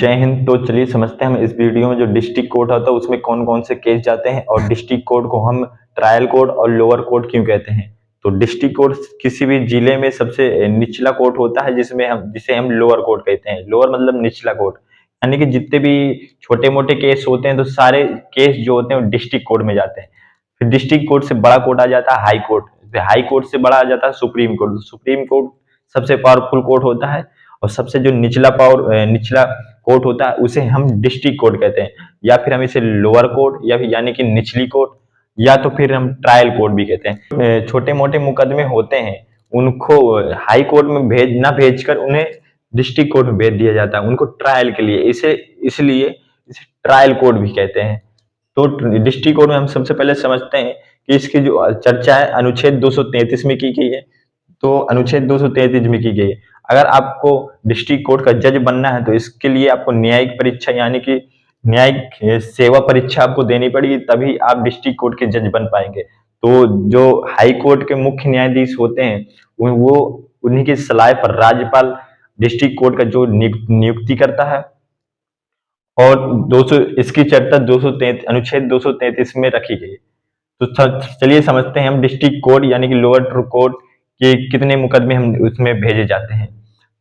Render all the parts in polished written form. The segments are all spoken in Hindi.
जय हिंद। तो चलिए समझते हैं हम इस वीडियो में जो डिस्ट्रिक्ट कोर्ट होता है उसमें कौन कौन से केस जाते हैं और डिस्ट्रिक्ट कोर्ट को हम ट्रायल कोर्ट और लोअर कोर्ट क्यों कहते हैं। तो डिस्ट्रिक्ट कोर्ट किसी भी जिले में सबसे निचला कोर्ट होता है जिसे हम लोअर कोर्ट कहते हैं। लोअर मतलब निचला कोर्ट, यानी कि जितने भी छोटे मोटे केस होते हैं तो सारे केस जो होते हैं वो डिस्ट्रिक्ट कोर्ट में जाते हैं। फिर डिस्ट्रिक्ट कोर्ट से बड़ा कोर्ट आ जाता है हाई कोर्ट, फिर हाई कोर्ट से बड़ा आ जाता है सुप्रीम कोर्ट। सुप्रीम कोर्ट सबसे पावरफुल कोर्ट होता है और सबसे जो निचला कोर्ट होता है उसे हम डिस्ट्रिक्ट कोर्ट कहते हैं, या फिर हम इसे लोअर कोर्ट या फिर यानी कि निचली कोर्ट, या तो फिर हम ट्रायल कोर्ट भी कहते हैं। छोटे मोटे मुकदमे होते हैं उनको हाई कोर्ट में भेजकर उन्हें डिस्ट्रिक्ट कोर्ट में भेज दिया जाता है उनको ट्रायल के लिए, इसलिए इसे ट्रायल कोर्ट भी कहते हैं। तो डिस्ट्रिक्ट कोर्ट में हम सबसे पहले समझते हैं कि इसकी जो चर्चा है अनुच्छेद 233 में की गई है। तो अनुच्छेद 233 में की गई है, अगर आपको डिस्ट्रिक्ट कोर्ट का जज बनना है तो इसके लिए आपको न्यायिक परीक्षा यानी कि न्यायिक सेवा परीक्षा आपको देनी पड़ेगी, तभी आप डिस्ट्रिक्ट कोर्ट के जज बन पाएंगे। तो जो हाई कोर्ट के मुख्य न्यायाधीश होते हैं वो उन्हीं की सलाह पर राज्यपाल डिस्ट्रिक्ट कोर्ट का जो नियुक्ति करता है और 200 इसकी चर्चा 233 अनुच्छेद 233 में रखी गई। तो चलिए समझते हैं हम डिस्ट्रिक्ट कोर्ट यानी कि लोअर कोर्ट के कितने मुकदमे हम उसमें भेजे जाते हैं।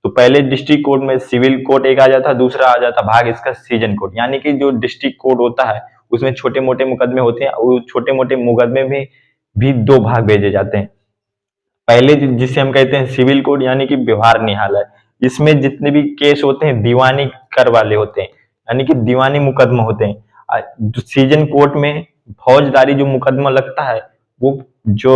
तो पहले डिस्ट्रिक्ट कोर्ट में सिविल कोर्ट एक आ जाता है, दूसरा आ जाता भाग इसका सीजन कोर्ट, यानी कि जो डिस्ट्रिक्ट कोर्ट होता है उसमें छोटे मोटे मुकदमे होते हैं और छोटे मोटे मुकदमे में भी दो भाग भेजे जाते हैं। पहले जिसे हम कहते हैं सिविल कोर्ट यानी कि व्यवहार न्यायालय, इसमें जितने भी केस होते हैं दीवानी कर वाले होते हैं, यानी कि दीवानी मुकदमा होते हैं। सीजन कोर्ट में फौजदारी जो मुकदमा लगता है वो जो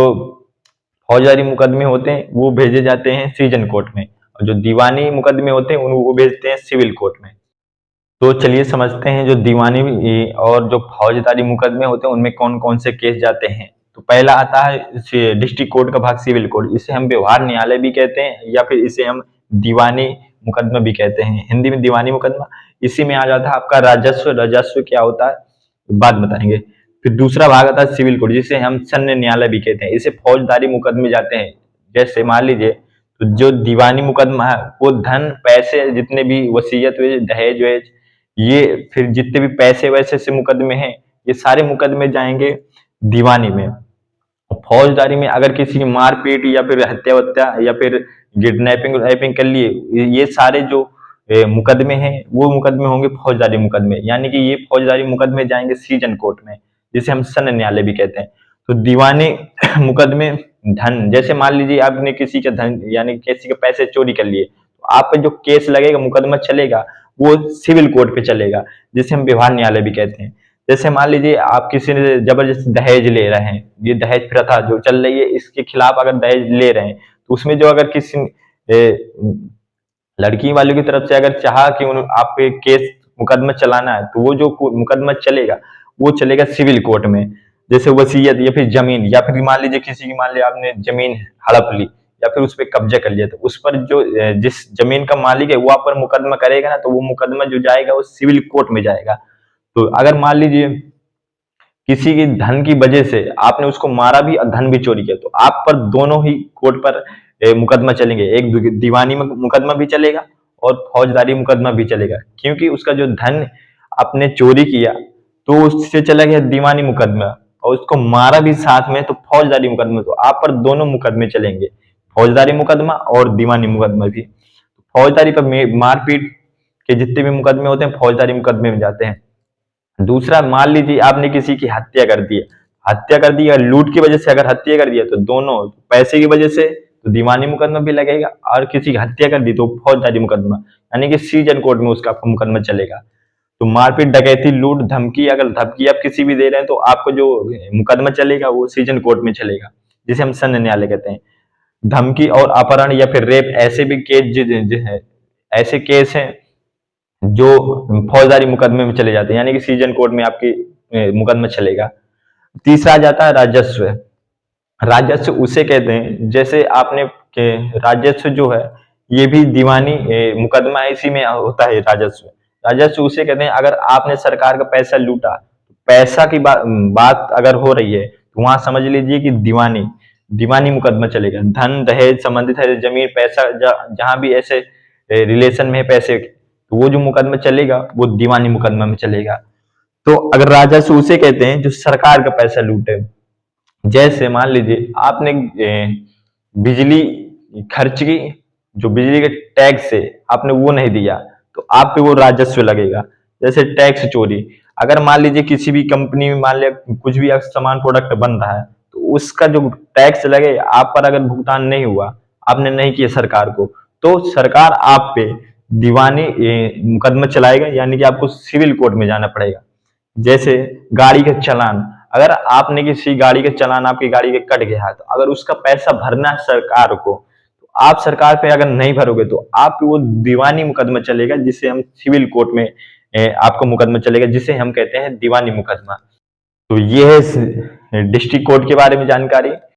फौजदारी मुकदमे होते हैं वो भेजे जाते हैं सीजन कोर्ट में, और जो दीवानी मुकदमे होते हैं वो भेजते हैं सिविल कोर्ट में। तो चलिए समझते हैं जो दीवानी और जो फौजदारी मुकदमे होते हैं उनमें कौन कौन से केस जाते हैं। तो पहला आता है डिस्ट्रिक्ट कोर्ट का भाग सिविल कोर्ट, इसे हम व्यवहार न्यायालय भी कहते हैं या फिर इसे हम दीवानी मुकदमा भी कहते हैं, हिंदी में दीवानी मुकदमा। इसी में आ जाता है आपका राजस्व। राजस्व क्या होता है बात बताएंगे। फिर दूसरा भाग आता है सिविल कोर्ट जिसे हम सैन्य न्यायालय भी कहते हैं, इसे फौजदारी मुकदमे जाते हैं। जैसे मान लीजिए तो जो दीवानी मुकदमा है वो धन पैसे जितने भी वसीयत हुए दहेज वेज ये फिर जितने भी पैसे वैसे से मुकदमे हैं ये सारे मुकदमे जाएंगे दीवानी में। फौजदारी में अगर किसी की मारपीट या फिर हत्या या फिर किडनैपिंग कर लिए, ये सारे जो मुकदमे हैं वो मुकदमे होंगे फौजदारी मुकदमे, यानी कि ये फौजदारी मुकदमे जाएंगे सीजन कोर्ट में जिसे हम सैन्य न्यायालय भी कहते हैं। तो दीवानी मुकदमे धन, जैसे मान लीजिए आपने किसी का धन यानी किसी के पैसे चोरी कर लिए, तो आप पे जो केस लगेगा मुकदमा चलेगा वो सिविल कोर्ट पे चलेगा जिसे हम व्यवहार न्यायालय भी कहते हैं। जैसे मान लीजिए आप किसी ने जबरदस्ती दहेज ले रहे हैं, ये दहेज प्रथा जो चल रही है इसके खिलाफ अगर दहेज ले रहे हैं तो उसमें जो अगर किसी लड़की वालों की तरफ से अगर चाहा कि आप पे केस मुकदमा चलाना है तो वो जो मुकदमा चलेगा वो चलेगा सिविल कोर्ट में। जैसे वसीयत या फिर जमीन, या फिर मान लीजिए किसी की मान लिया आपने जमीन हड़प ली या फिर उस पर कब्जा कर लिया, तो उस पर जो जिस जमीन का मालिक है वो आप पर मुकदमा करेगा ना, तो वो मुकदमा जो जाएगा वो सिविल कोर्ट में जाएगा। तो अगर मान लीजिए किसी की धन की वजह से आपने उसको मारा भी और धन भी चोरी किया, तो आप पर दोनों ही कोर्ट पर मुकदमा चलेंगे, एक दीवानी मुकदमा भी चलेगा और फौजदारी मुकदमा भी चलेगा, क्योंकि उसका जो धन आपने चोरी किया तो उससे चला गया दीवानी मुकदमा और उसको मारा भी साथ में तो फौजदारी मुकदमा, तो आप पर दोनों मुकदमे चलेंगे, फौजदारी मुकदमा और दीवानी मुकदमा भी। फौजदारी पर मारपीट के जितने भी मुकदमे होते हैं फौजदारी मुकदमे में जाते हैं। दूसरा मान लीजिए आपने किसी की हत्या कर दी, लूट की वजह से अगर हत्या कर दिया तो दोनों, पैसे की वजह से तो दीवानी मुकदमा भी लगेगा और किसी की हत्या कर दी तो फौजदारी मुकदमा, यानी कि सीजन कोर्ट में उसका आपका मुकदमा चलेगा। तो मारपीट डकैती लूट धमकी, अगर धमकी आप किसी भी दे रहे हैं तो आपको जो मुकदमा चलेगा वो सीजन कोर्ट में चलेगा जिसे हम सैन्य न्यायालय कहते हैं। धमकी और अपहरण या फिर रेप ऐसे भी ऐसे केस हैं जो फौजदारी मुकदमे में चले जाते हैं, यानी कि सीजन कोर्ट में आपकी मुकदमा चलेगा। तीसरा आ जाता है राजस्व। राजस्व उसे कहते हैं जैसे आपने राजस्व जो है ये भी दीवानी मुकदमा है, इसी में होता है राजस्व। राजस्व उसे कहते हैं अगर आपने सरकार का पैसा लूटा, पैसा की बात अगर हो रही है तो वहां समझ लीजिए कि दीवानी मुकदमा चलेगा। धन दहेज संबंधित है, जमीन पैसा जहां भी ऐसे रिलेशन में है पैसे, तो वो जो मुकदमा चलेगा वो दीवानी मुकदमा में चलेगा। तो अगर राजस्व उसे कहते हैं जो सरकार का पैसा लूटे। जैसे मान लीजिए आपने बिजली खर्च की, जो बिजली के टैक्स है आपने वो नहीं दिया, तो आप पे वो राजस्व लगेगा। जैसे टैक्स चोरी, अगर मान लीजिए किसी भी कंपनी में मान लिया कुछ भी सामान प्रोडक्ट बन रहा है, तो उसका जो टैक्स लगे आप पर अगर भुगतान नहीं हुआ, आपने नहीं किया सरकार को, तो सरकार आप पे दीवानी मुकदमा चलाएगा, यानी कि आपको सिविल कोर्ट में जाना पड़ेगा। जैसे गाड़ी का चालान, अगर आपने किसी गाड़ी का चालान आपकी गाड़ी के कट गया, तो अगर उसका पैसा भरना है सरकार को, तो आप सरकार पे अगर नहीं भरोगे तो आप पे वो दीवानी मुकदमा चलेगा, जिसे हम सिविल कोर्ट में आपको मुकदमा चलेगा, जिसे हम कहते हैं दीवानी मुकदमा। तो ये है डिस्ट्रिक्ट कोर्ट के बारे में जानकारी।